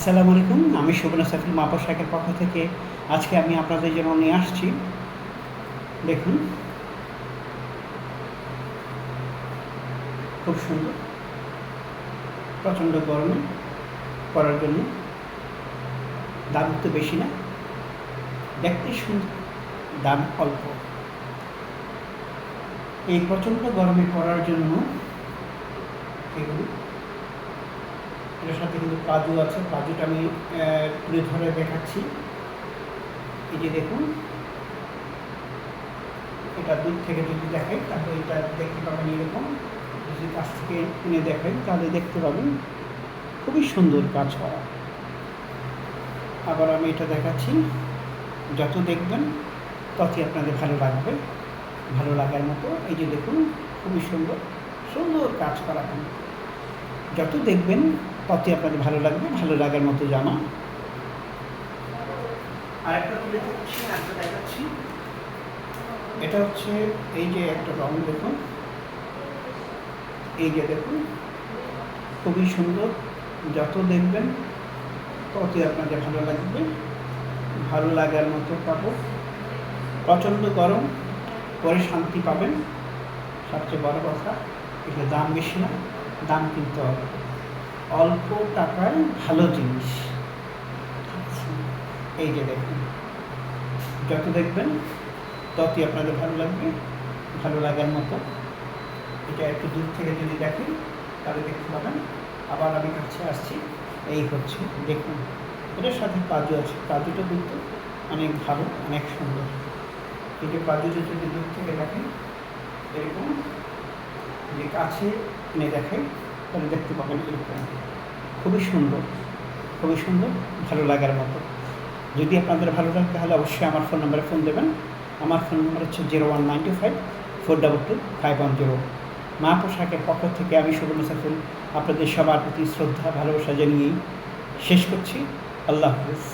আসসালামু আলাইকুম। আমি সুবর্ণ সাইফুল মা পোশাকের পক্ষ থেকে আজকে আমি আপনাদের জন্য নিয়ে আসছি। দেখুন, খুব সুন্দর, প্রচণ্ড গরমে পরার জন্য। দাম তো বেশি না, দেখতে সুন্দর, দাম অল্প। এই প্রচণ্ড গরমে পরার জন্য এগুলো, এটার সাথে কিন্তু প্লাজো আছে। প্লাজোটা আমি তুলে ধরে দেখাচ্ছি। এই যে দেখুন, এটা দূর থেকে যদি দেখাই তাহলে এটা দেখতে পাবেন এরকম। যদি কাছ থেকে এনে দেখাই তাহলে দেখতে পাবেন খুবই সুন্দর কাজ করা। আবার আমি এটা দেখাচ্ছি, যত দেখবেন ততই আপনাদের ভালো লাগবে, ভালো লাগার মতো। এই যে দেখুন, খুবই সুন্দর সুন্দর কাজ করা। যত দেখবেন ততই আপনাদের ভালো লাগবে, ভালো লাগার মতো জামা। আরেকটা তুলে দিচ্ছি, আরেকটা দেখাচ্ছি। এটা হচ্ছে এই যে একটা রং দেখুন, এই যে দেখুন, খুবই সুন্দর। যত দেখবেন ততই আপনাদের ভালো লাগবে, ভালো লাগার মতো কাপড়। প্রচণ্ড গরম, পরে শান্তি পাবেন। সবচেয়ে বড় কথা, এটা দাম বেশি না, দাম কিন্তু অল্প টাকায় ভালো জিনিস। এই যে দেখুন, যত দেখবেন ততই আপনাদের ভালো লাগবে, ভালো লাগার মতো। এটা একটু দূর থেকে যদি দেখেন তাহলে দেখতে পাবেন। আবার আমি কাছে আসছি, এই হচ্ছে দেখুন, এটার সাথে প্লাজো আছে। প্লাজোটা কিন্তু অনেক ভালো, অনেক সুন্দর। এই যে প্লাজোটা যদি দূর থেকে দেখেন এরকম, যে কাছে এনে দেখেন তাহলে দেখতে পাবেন এরকম, খুবই সুন্দর, খুবই সুন্দর, ভালো লাগার মতো। যদি আপনাদের ভালো লাগে তাহলে অবশ্যই আমার ফোন নম্বরে ফোন দেবেন। আমার ফোন নম্বর হচ্ছে 0195422510। মা পোশাকের পক্ষ থেকে আমি সুবর্ণ সাইফুল আপনাদের সবার প্রতি শ্রদ্ধা ভালোবাসা জানিয়েই শেষ করছি। আল্লাহ হাফিজ।